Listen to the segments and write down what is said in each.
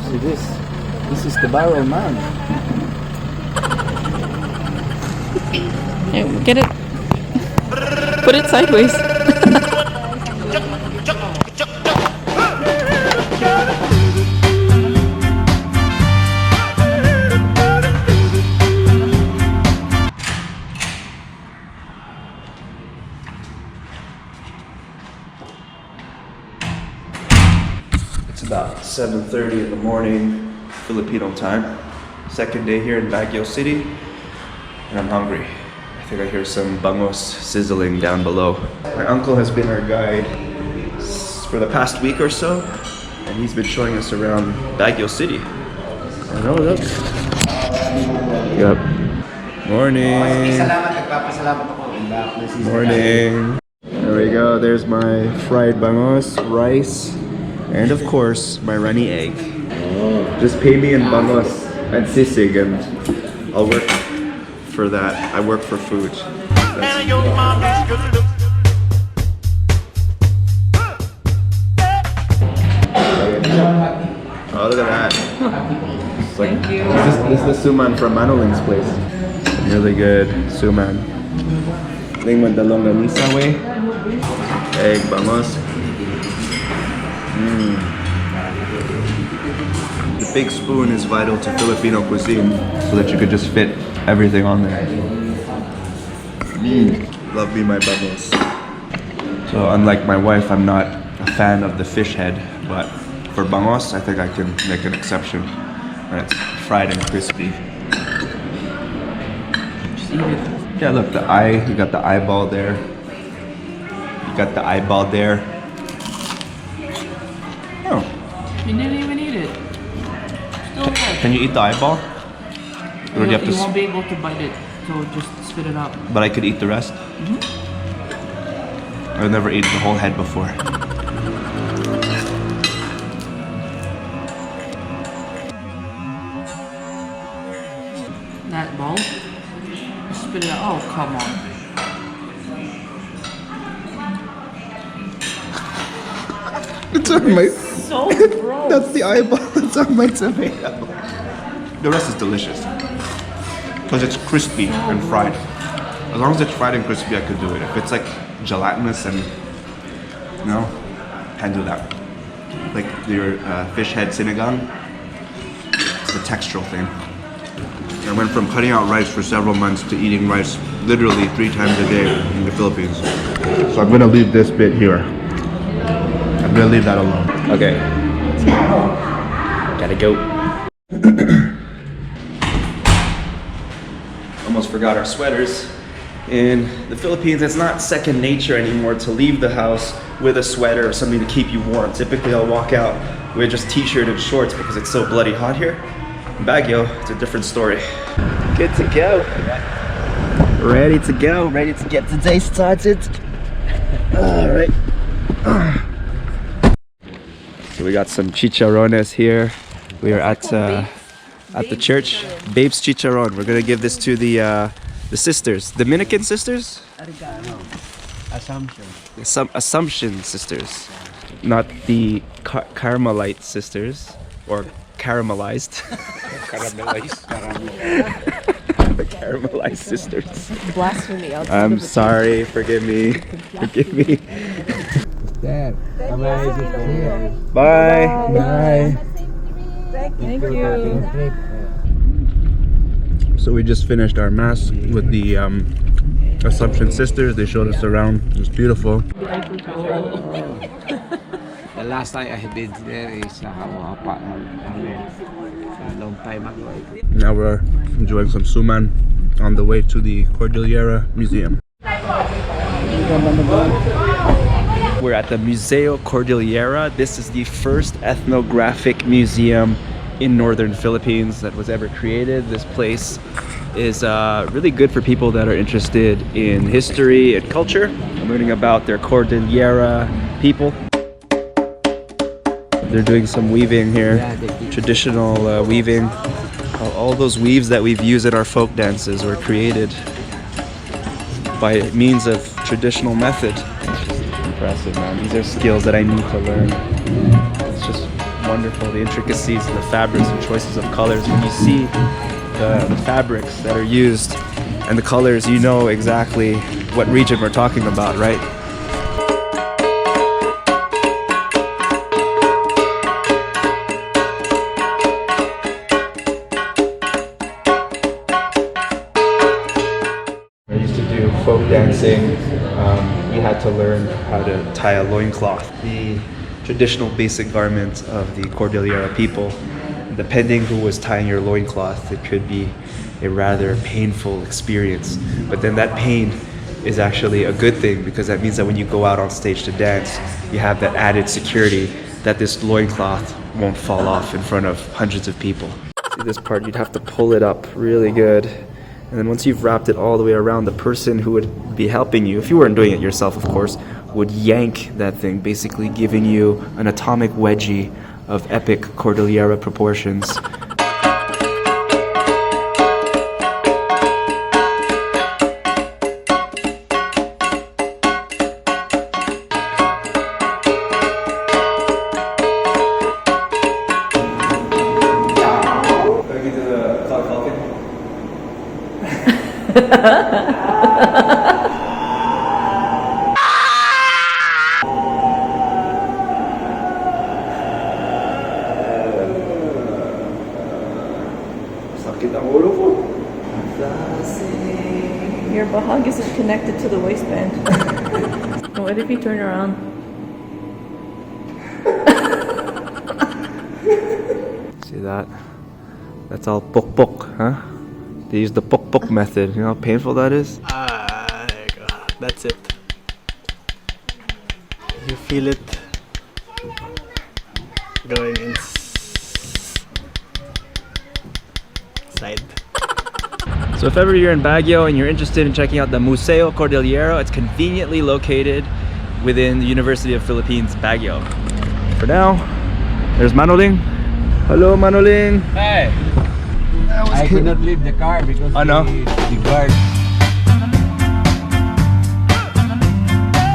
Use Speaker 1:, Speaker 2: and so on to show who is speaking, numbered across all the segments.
Speaker 1: See this? This is the barrel man.
Speaker 2: Hey, get it. Put it sideways.
Speaker 3: It's about 7:30 in the morning, Filipino time. Second day here in Baguio City, and I'm hungry. I think I hear some bangos sizzling down below. My uncle has been our guide for the past week or so, and he's been showing us around Baguio City. I know, look. Yep. Morning. Morning. There we go. There's my fried bangos, rice, and of course my runny egg. Just pay me in bangos and sisig, and I'll work for that. I work for food. Oh, look at that. It's like,
Speaker 2: Thank you.
Speaker 3: This is the suman from Manoling's place. Really good suman. Lingman the longanisa way. Egg, bangos. The big spoon is vital to Filipino cuisine so that you could just fit everything on there. Love me my bangos. So unlike my wife, I'm not a fan of the fish head, but for bangos, I think I can make an exception when it's fried and crispy.
Speaker 2: Just eat it.
Speaker 3: Yeah, look, the eye, you got the eyeball there. You got the eyeball there. Oh,
Speaker 2: You didn't even eat it. Still there.
Speaker 3: can you eat the eyeball? Or do you have to
Speaker 2: You won't be able to bite it, so just spit it out.
Speaker 3: But I could eat the rest? I've never eaten the whole head before.
Speaker 2: That ball, spit it out. Oh, come on.
Speaker 3: It's on my...
Speaker 2: So gross.
Speaker 3: That's the eyeball that's on my tomato. The rest is delicious. Because it's crispy and fried. As long as it's fried and crispy, I could do it. If it's like gelatinous and... No, can't do that. Like your fish head sinigang, it's the textural thing. I went from cutting out rice for several months to eating rice literally 3 times a day in the Philippines. So I'm gonna leave this bit here. I'm gonna leave that alone. Okay. Gotta go. Almost forgot our sweaters. In the Philippines, it's not second nature anymore to leave the house with a sweater or something to keep you warm. Typically, I'll walk out with just t-shirt and shorts because it's so bloody hot here. In Baguio, it's a different story. Good to go. Ready to go. Ready to get the day started. All right. So we got some chicharrones here. We are at the church. Babes Chicharron. We're gonna give this to the sisters, Dominican sisters.
Speaker 1: Assumption.
Speaker 3: Some Assumption sisters, not the Carmelite sisters or caramelized. The caramelized sisters.
Speaker 2: Blasphemy.
Speaker 3: I'm sorry. Forgive me. Forgive me.
Speaker 1: Dad. Amazing.
Speaker 3: Bye.
Speaker 1: Bye.
Speaker 2: Thank you.
Speaker 3: So we just finished our mass with the Assumption sisters. They showed us around. It was beautiful.
Speaker 1: The last time I been there is our apartment. A long time ago.
Speaker 3: Now we're enjoying some suman on the way to the Cordillera Museum. We're at the Museo Cordillera. This is the first ethnographic museum in northern Philippines that was ever created. This place is really good for people that are interested in history and culture, and learning about their Cordillera people. They're doing some weaving here, traditional weaving. All those weaves that we've used in our folk dances were created by means of traditional method. It's just impressive, man. These are skills that I need to learn. It's just
Speaker 4: wonderful. The intricacies of the fabrics and choices of colors. When you see the fabrics that are used and the colors, you know exactly what region we're talking about, right? I used to do folk dancing. We had to learn how to tie a loincloth. The traditional basic garment of the Cordillera people. Depending who was tying your loincloth, it could be a rather painful experience. But then that pain is actually a good thing, because that means that when you go out on stage to dance, you have that added security that this loincloth won't fall off in front of hundreds of people. See this part, you'd have to pull it up really good. And then once you've wrapped it all the way around, the person who would be helping you, if you weren't doing it yourself of course, would yank that thing, basically giving you an atomic wedgie of epic Cordillera proportions.
Speaker 5: Your bahag isn't connected to the waistband. What if you turn around?
Speaker 4: See that? That's all pok-pok, huh? They use the pok-pok method. You know how painful that is?
Speaker 2: There you go. That's it. You feel it going inside.
Speaker 4: So if ever you're in Baguio and you're interested in checking out the Museo Cordillera, it's conveniently located within the University of Philippines, Baguio. For now, there's Manoling. Hello, Manoling.
Speaker 1: Hey! I could not leave the car because
Speaker 4: Oh, no?
Speaker 1: the guard.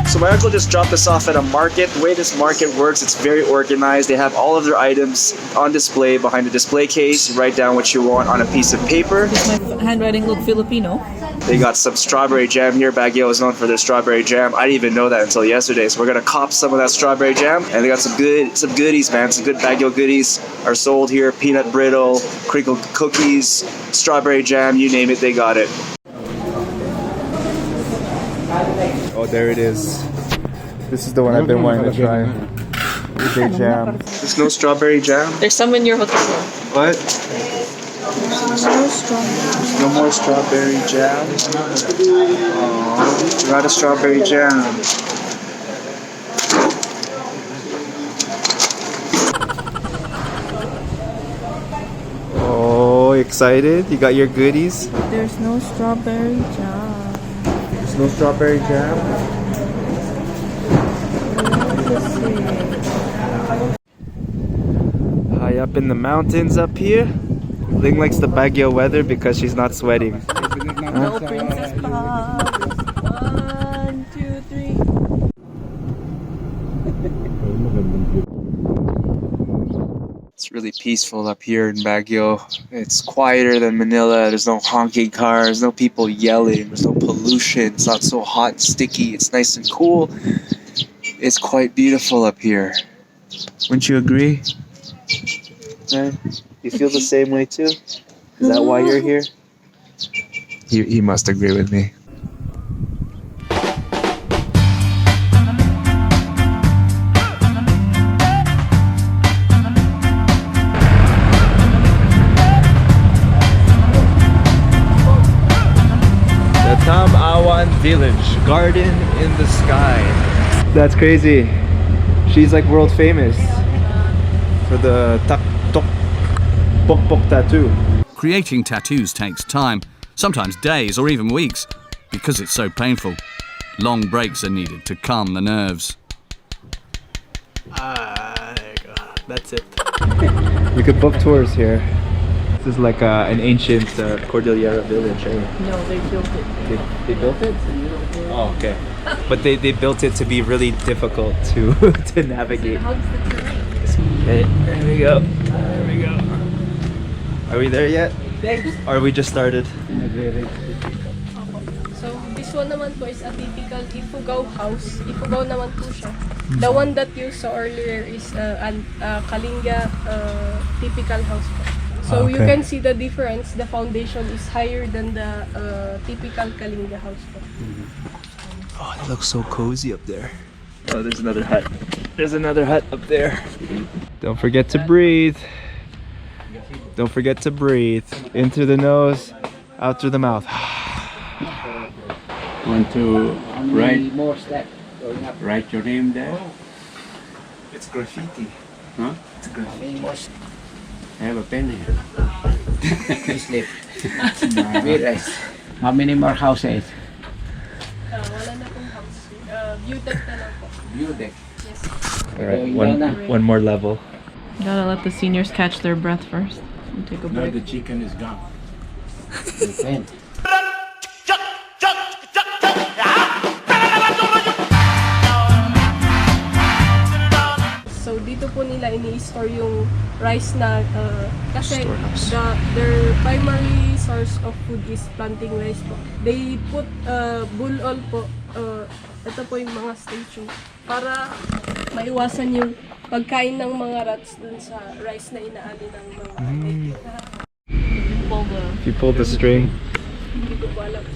Speaker 4: So my uncle just dropped us off at a market. The way this market works, it's very organized. They have all of their items on display behind a display case. You write down what you want on a piece of paper.
Speaker 5: Does my handwriting look Filipino?
Speaker 4: They got some strawberry jam here. Baguio is known for their strawberry jam. I didn't even know that until yesterday. So we're gonna cop some of that strawberry jam. And they got some goodies, man. Some good Baguio goodies are sold here. Peanut brittle, crinkle cookies, strawberry jam, you name it, they got it. Oh, there it is. This is the one I've been wanting to try. Big jam. There's no strawberry jam?
Speaker 5: There's some in your hotel room.
Speaker 4: What?
Speaker 5: No strawberry.
Speaker 4: No more strawberry jam? Oh, not a strawberry jam. Oh, excited? You got your goodies?
Speaker 5: There's no strawberry jam.
Speaker 4: There's no strawberry jam? High up in the mountains up here. Ling likes the Baguio weather because she's not sweating.
Speaker 5: No Princess Pop. 1, 2, 3.
Speaker 4: It's really peaceful up here in Baguio. It's quieter than Manila. There's no honking cars, no people yelling, there's no pollution. It's not so hot and sticky. It's nice and cool. It's quite beautiful up here. Wouldn't you agree? Right? You feel the same way too? Is that why you're here? He must agree with me. The Tam-awan Village, garden in the sky. That's crazy. She's like world famous for the tak-tok pok-pok tattoo.
Speaker 6: Creating tattoos takes time, sometimes days or even weeks, because it's so painful. Long breaks are needed to calm the nerves.
Speaker 2: There you go. That's it.
Speaker 4: We could book tours here. This is like an ancient Cordillera village, right?
Speaker 5: No, they built it.
Speaker 4: They built it? Oh, okay. But they built it to be really difficult to navigate.
Speaker 5: Hugs the terrain.
Speaker 4: Okay, there we go. There we go. Are we there yet? Or we just started?
Speaker 7: So, this one naman po is a typical Ifugao house. Ifugao naman po siya. The one that you saw earlier is a Kalinga typical house po. So, you can see the difference. The foundation is higher than the typical Kalinga house po.
Speaker 4: Oh, it looks so cozy up there. Oh, there's another hut. There's another hut up there. Don't forget to breathe. Don't forget to breathe. In through the nose, out through the mouth.
Speaker 8: Want to write write your name there?
Speaker 4: It's graffiti.
Speaker 8: Huh?
Speaker 4: It's graffiti.
Speaker 8: I have a pen here.
Speaker 2: Sleep. How many more houses?
Speaker 7: Wala na pong house. View deck na lang po.
Speaker 2: View deck.
Speaker 7: Yes.
Speaker 4: All right, one more level.
Speaker 5: Gotta let the seniors catch their breath first. And take a
Speaker 8: Now
Speaker 5: break.
Speaker 8: the chicken is gone. The pen.
Speaker 7: So dito po nila ini-store yung rice na kasi their primary source of food is planting rice po. They put bulol po. Ito po yung mga station para maiwasan yung pagkain ng mga rats dun sa rice na inaani ng mga
Speaker 4: If you pull the string,
Speaker 7: hindi ko po alam.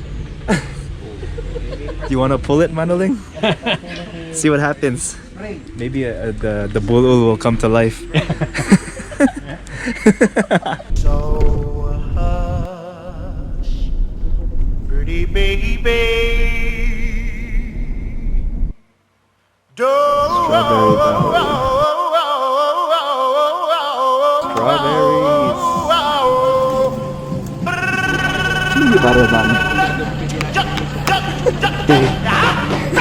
Speaker 4: do you want to pull it, Manoling? See what happens. Maybe the bulul will come to life.
Speaker 9: So hush, pretty baby.
Speaker 4: Strawberry Valley.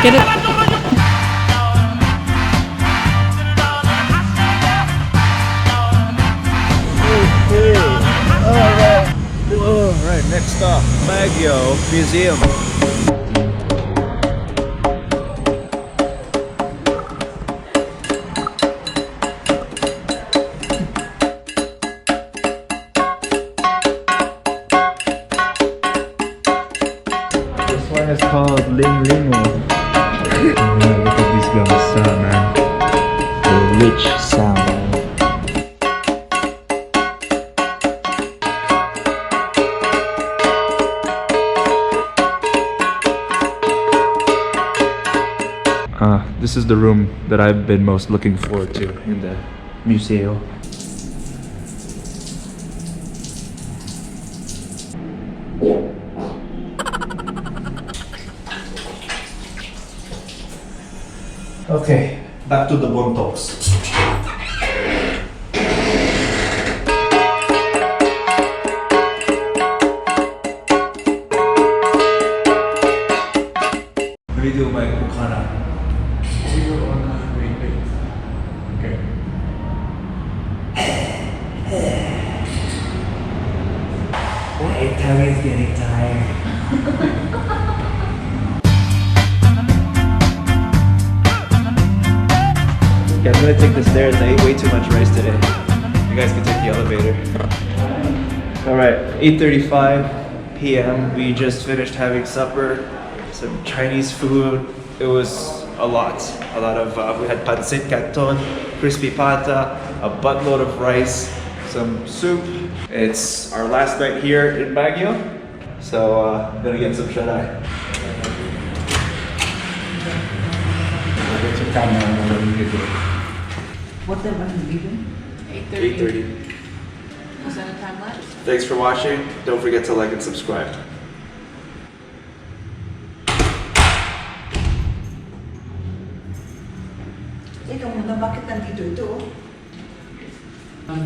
Speaker 5: Get it.
Speaker 4: Alright, next stop, Baguio Museum. This one is called Ling Lingo. Look at these guys, man. The rich sound. This is the room that I've been most looking forward to in the museo. Okay, back to the Bontoks. Let me do my Bukana. Okay. My tummy is getting tired. Okay, I'm gonna take the stairs. I ate way too much rice today. You guys can take the elevator. Alright, 8:35 p.m. We just finished having supper. Some Chinese food. It was a lot of, we had pancit canton, crispy pata, a buttload of rice, some soup. It's our last night here in Baguio. So, I'm gonna get some shadai.
Speaker 2: What time are you leaving?
Speaker 4: 8:30.
Speaker 5: Is that a time lapse?
Speaker 4: Thanks for watching. Don't forget to like and subscribe.
Speaker 10: Teka muna, bakit nandito ito?
Speaker 4: I'm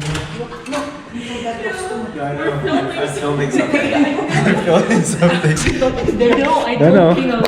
Speaker 4: filming something. I'm filming something.
Speaker 5: No, I
Speaker 4: No, no.
Speaker 5: don't think I was like